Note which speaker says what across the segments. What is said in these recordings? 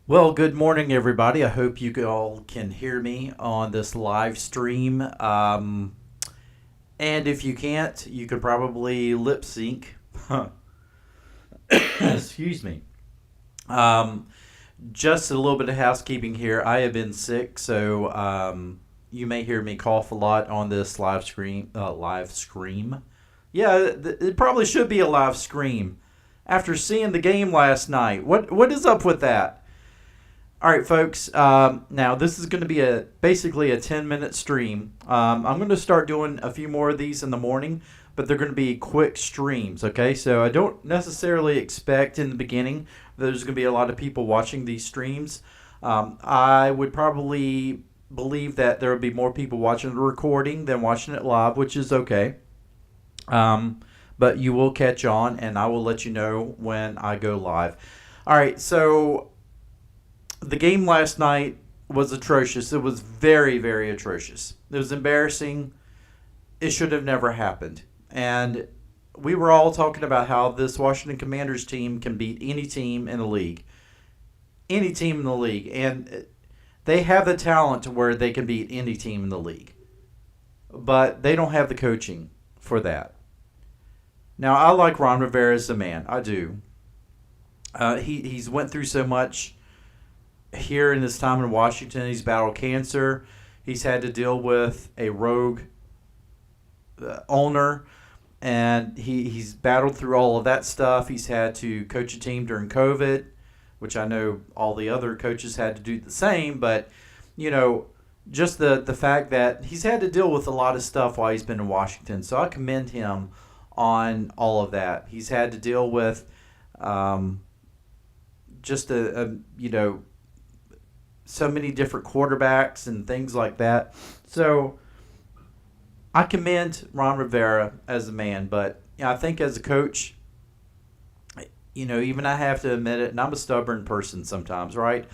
Speaker 1: Well, good morning, everybody. I hope you all can hear me on this live stream. And if you can't, you could probably lip sync. Excuse me. Um, just a little bit of housekeeping here. I have been sick, so you may hear me cough a lot on this live stream. Live scream. Yeah, it probably should be a live scream. After seeing the game last night, what is up with that? All right, folks. Now this is going to be basically a 10-minute stream. I'm going to start doing a few more of these in the morning, but they're going to be quick streams. Okay, so I don't necessarily expect in the beginning there's going to be a lot of people watching these streams. I would probably believe that there would be more people watching the recording than watching it live, which is okay. But you will catch on, and I will let you know when I go live. All right, so the game last night was atrocious. It was very, very atrocious. It was embarrassing. It should have never happened. And we were all talking about how this Washington Commanders team can beat any team in the league. Any team in the league. And they have the talent to where they can beat any team in the league. But they don't have the coaching for that. Now, I like Ron Rivera as a man. I do. He's went through so much here in his time in Washington. He's battled cancer. He's had to deal with a rogue owner, and he's battled through all of that stuff. He's had to coach a team during COVID, which I know all the other coaches had to do the same, but, just the fact that he's had to deal with a lot of stuff while he's been in Washington. So I commend him on all of that. He's had to deal with just so many different quarterbacks and things like that. So I commend Ron Rivera as a man, but I think as a coach, even I have to admit it, and I'm a stubborn person sometimes, right?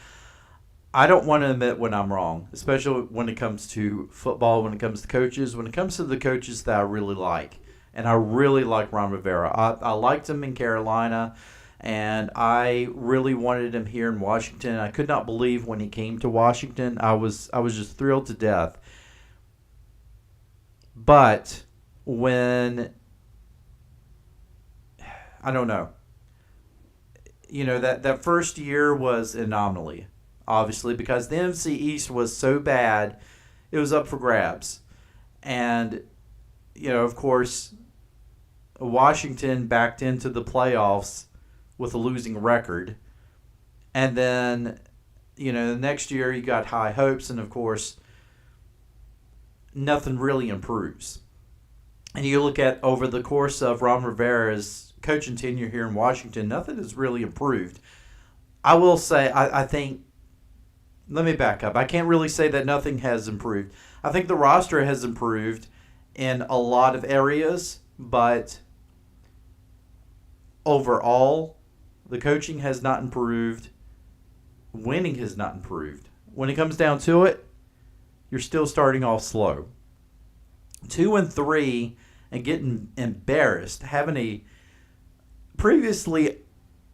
Speaker 1: I don't want to admit when I'm wrong, especially when it comes to football, when it comes to coaches, when it comes to the coaches that I really like. And I really like Ron Rivera. I liked him in Carolina, and I really wanted him here in Washington. I could not believe when he came to Washington. I was just thrilled to death. But when I don't know, that first year was an anomaly, obviously, because the NFC East was so bad, it was up for grabs, and of course, Washington backed into the playoffs with a losing record. And then, the next year you got high hopes, and of course, nothing really improves. And you look at over the course of Ron Rivera's coaching tenure here in Washington, nothing has really improved. I will say, I think, let me back up. I can't really say that nothing has improved. I think the roster has improved in a lot of areas, but overall, the coaching has not improved. Winning has not improved. When it comes down to it, you're still starting off slow. 2-3 and getting embarrassed, having a previously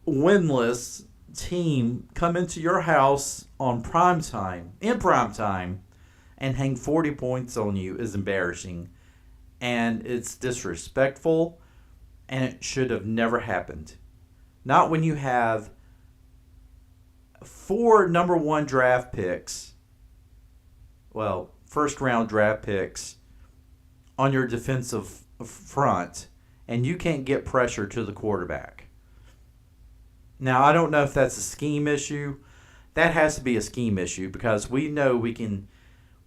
Speaker 1: winless team come into your house in prime time, and hang 40 points on you is embarrassing. And it's disrespectful, and it should have never happened. Not when you have 4 number 1 draft picks, first round draft picks on your defensive front, and you can't get pressure to the quarterback. Now, I don't know if that's a scheme issue. That has to be a scheme issue, because we know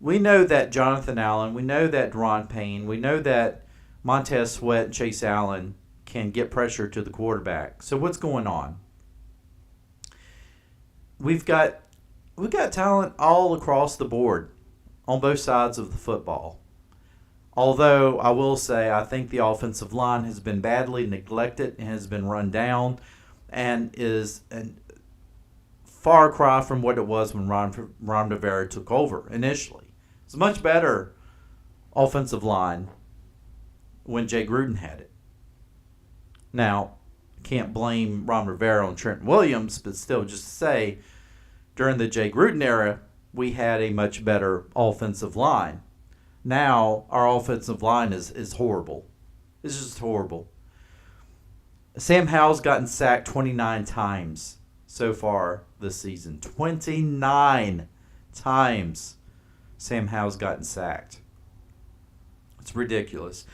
Speaker 1: that Jonathan Allen, we know that Deron Payne, we know that Montez Sweat and Chase Allen can get pressure to the quarterback. So what's going on? We've got talent all across the board on both sides of the football. Although I will say I think the offensive line has been badly neglected and has been run down, and is a far cry from what it was when Ron Rivera took over initially. It's a much better offensive line when Jay Gruden had it. Now, can't blame Ron Rivera on Trent Williams, but still, just to say, During the Jay Gruden era, we had a much better offensive line. Now our offensive line is horrible. It's just horrible. Sam Howell's gotten sacked 29 times so far this season. 29 times Sam Howell's gotten sacked. It's ridiculous.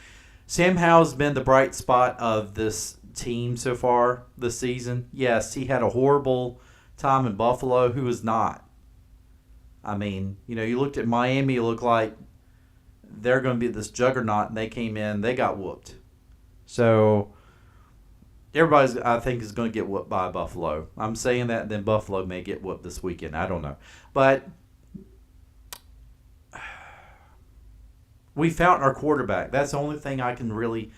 Speaker 1: Sam Howell's been the bright spot of this team so far this season. Yes, he had a horrible time in Buffalo. Who is not? I mean, you looked at Miami, it looked like they're going to be this juggernaut, and they came in, they got whooped. So everybody's, I think, is going to get whooped by Buffalo. I'm saying that, and then Buffalo may get whooped this weekend. I don't know. But we found our quarterback. That's the only thing I can really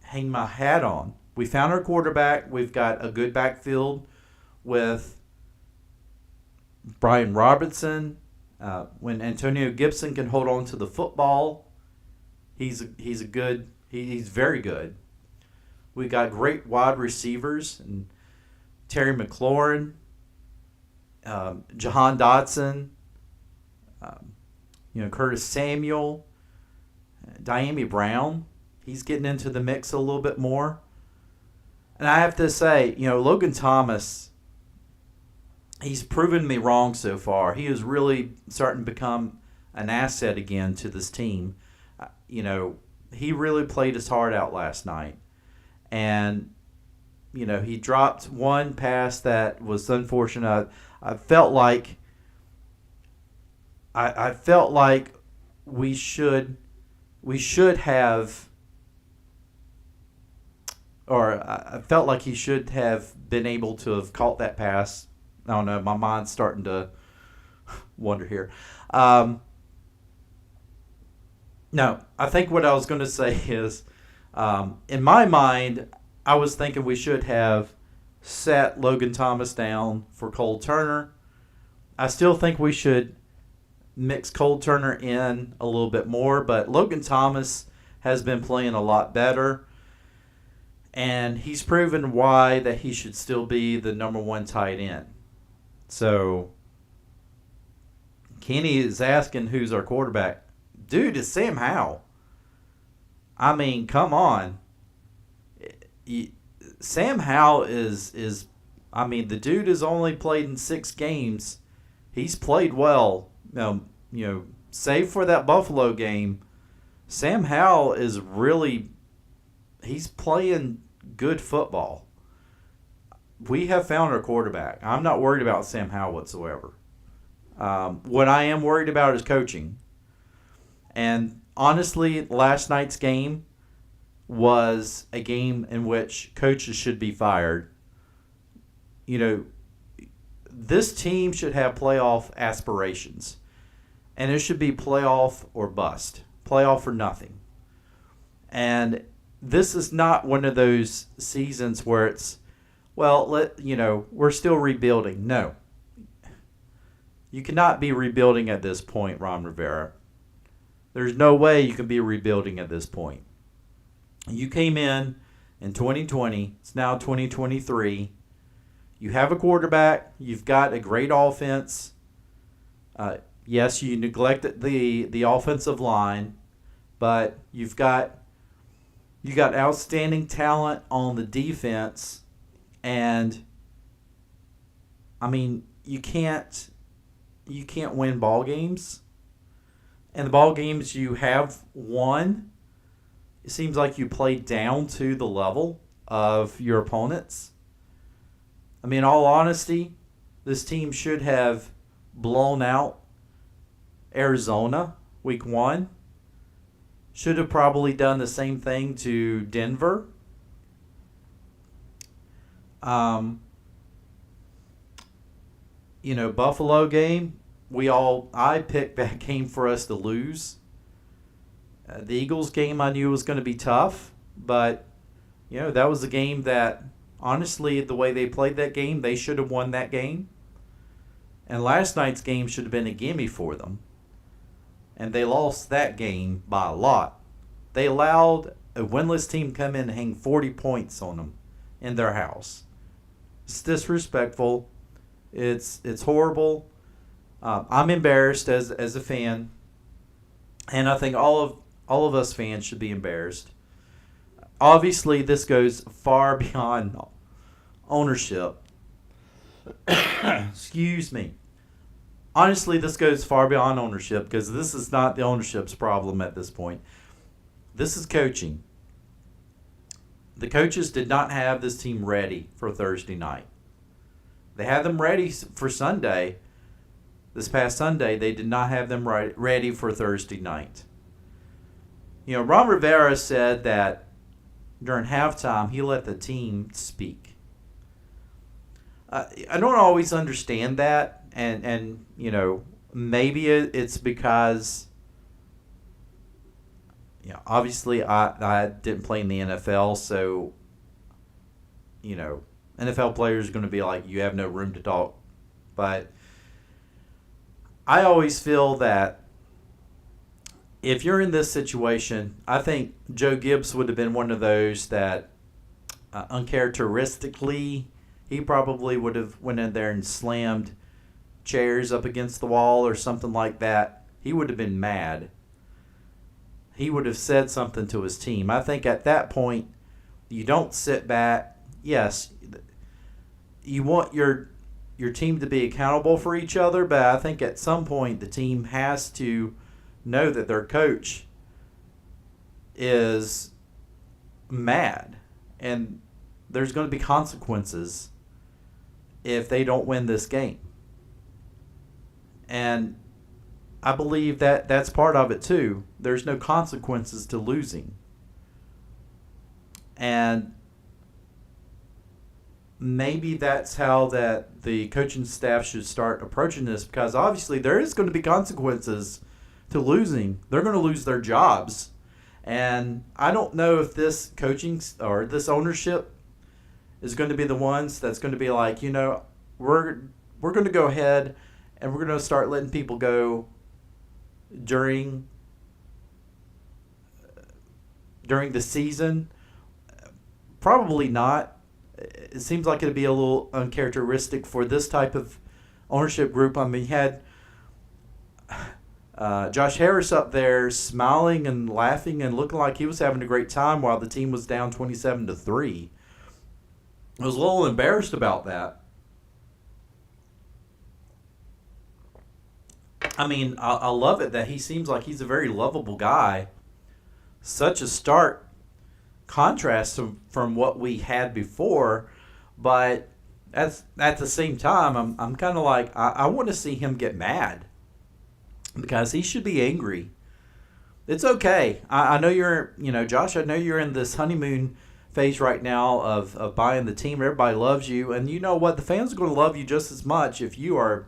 Speaker 1: hang my hat on. We found our quarterback. We've got a good backfield with Brian Robinson. When Antonio Gibson can hold on to the football, he's very good. We got great wide receivers, and Terry McLaurin, Jahan Dotson, Curtis Samuel, Diami Brown. He's getting into the mix a little bit more. And I have to say, Logan Thomas, he's proven me wrong so far. He is really starting to become an asset again to this team. He really played his heart out last night. And, he dropped one pass that was unfortunate. I felt like we should have, or I felt like he should have been able to have caught that pass. I don't know. My mind's starting to wonder here. No, I think what I was going to say is, in my mind, I was thinking we should have set Logan Thomas down for Cole Turner. I still think we should mix Cole Turner in a little bit more, but Logan Thomas has been playing a lot better, and he's proven why that he should still be the number one tight end. So Kenny is asking who's our quarterback. Dude, it's Sam Howell. I mean, come on. Sam Howell is the dude has only played in 6 games. He's played well. Save for that Buffalo game, Sam Howell is really, he's playing good football. We have found our quarterback. I'm not worried about Sam Howell whatsoever. What I am worried about is coaching. And honestly, last night's game was a game in which coaches should be fired. This team should have playoff aspirations. And it should be playoff or bust. Playoff or nothing. And this is not one of those seasons where it's, we're still rebuilding. No. You cannot be rebuilding at this point, Ron Rivera. There's no way you can be rebuilding at this point. You came in 2020. It's now 2023. You have a quarterback. You've got a great offense. Yes, you neglected the offensive line, but you got outstanding talent on the defense, and I mean you can't win ball games. And the ball games you have won, it seems like you played down to the level of your opponents. I mean, in all honesty, this team should have blown out Arizona week 1. Should have probably done the same thing to Denver. Buffalo game, I picked that game for us to lose. The Eagles game I knew was going to be tough, but that was a game that, honestly, the way they played that game, they should have won that game. And last night's game should have been a gimme for them. And they lost that game by a lot. They allowed a winless team come in and hang 40 points on them in their house. It's disrespectful. It's horrible. I'm embarrassed as a fan, and I think all of us fans should be embarrassed. Obviously, this goes far beyond ownership. Excuse me. Honestly, this goes far beyond ownership because this is not the ownership's problem at this point. This is coaching. The coaches did not have this team ready for Thursday night. They had them ready for Sunday. This past Sunday, they did not have them ready for Thursday night. Ron Rivera said that during halftime, he let the team speak. I don't always understand that, and maybe it's because obviously I didn't play in the NFL, so NFL players are going to be like, you have no room to talk. But I always feel that if you're in this situation, I think Joe Gibbs would have been one of those that uncharacteristically, he probably would have went in there and slammed chairs up against the wall or something like that. He would have been mad. He would have said something to his team. I think at that point, you don't sit back. Yes, you want your team to be accountable for each other, but I think at some point the team has to know that their coach is mad, and there's going to be consequences if they don't win this game. And I believe that that's part of it too. There's no consequences to losing. And maybe that's how that the coaching staff should start approaching this, because obviously there is going to be consequences to losing. They're going to lose their jobs. And I don't know if this coaching or this ownership is going to be the ones that's going to be like, we're going to go ahead and we're going to start letting people go during the season. Probably not. It seems like it'd be a little uncharacteristic for this type of ownership group. I mean, you had Josh Harris up there smiling and laughing and looking like he was having a great time while the team was down 27-3. I was a little embarrassed about that. I mean, I love it that he seems like he's a very lovable guy. Such a stark contrast from what we had before, but at the same time, I'm kind of like, I want to see him get mad because he should be angry. It's okay. I know you're, Josh, I know you're in this honeymoon phase right now of buying the team. Everybody loves you, and you know what? The fans are going to love you just as much if you are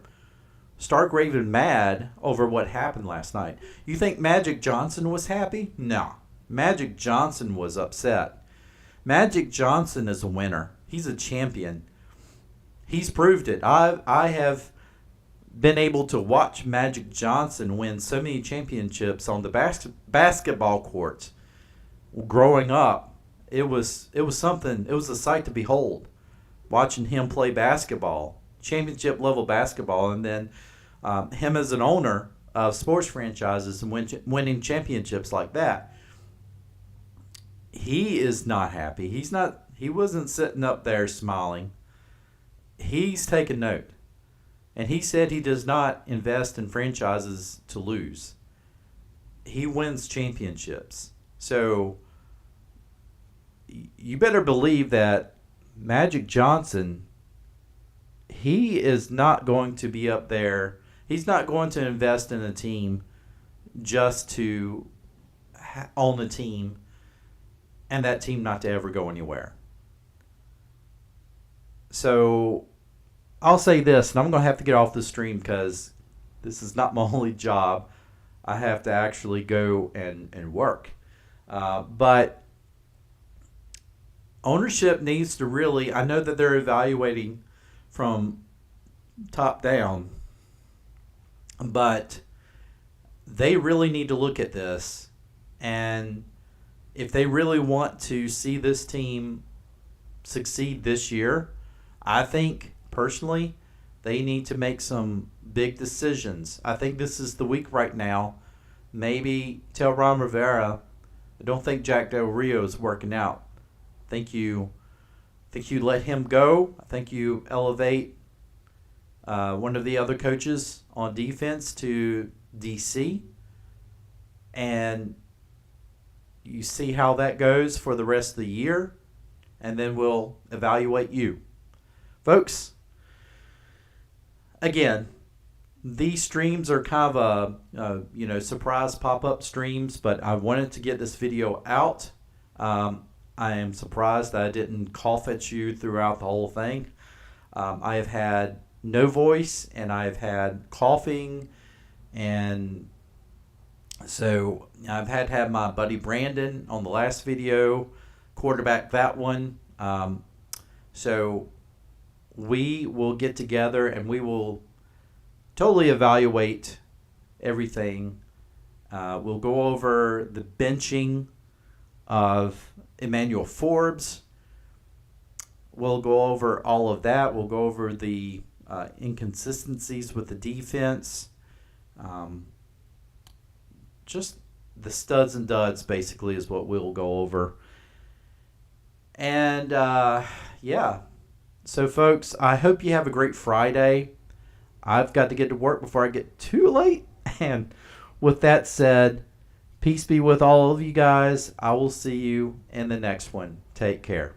Speaker 1: stark raving mad over what happened last night. You think Magic Johnson was happy? No. Magic Johnson was upset. Magic Johnson is a winner. He's a champion. He's proved it. I have been able to watch Magic Johnson win so many championships on the basketball court. Growing up, it was something. It was a sight to behold, watching him play basketball, championship level basketball, and then him as an owner of sports franchises and winning championships like that. He is not happy. He wasn't sitting up there smiling. He's taken note. And he said he does not invest in franchises to lose. He wins championships. So you better believe that Magic Johnson, he is not going to be up there. He's not going to invest in a team just to own a team and that team not to ever go anywhere. So I'll say this, and I'm going to have to get off the stream because this is not my only job. I have to actually go and work. But ownership needs to really, I know that they're evaluating from top down, but they really need to look at this. And if they really want to see this team succeed this year, I think personally They need to make some big decisions. I think this is the week right now. Maybe tell Ron Rivera, I don't think Jack Del Rio is working out. I think you let him go. I think you elevate one of the other coaches on defense to DC, and you see how that goes for the rest of the year, and then we'll evaluate you. Folks, again, these streams are kind of surprise pop-up streams, but I wanted to get this video out. I am surprised that I didn't cough at you throughout the whole thing. I have had no voice, and I've had coughing, and so I've had to have my buddy Brandon on the last video quarterback that one. So we will get together and we will totally evaluate everything. We'll go over the benching of Emmanuel Forbes. We'll go over all of that. We'll go over the inconsistencies with the defense. Just the studs and duds, basically, is what we'll go over. And, yeah. So, folks, I hope you have a great Friday. I've got to get to work before I get too late. And with that said, peace be with all of you guys. I will see you in the next one. Take care.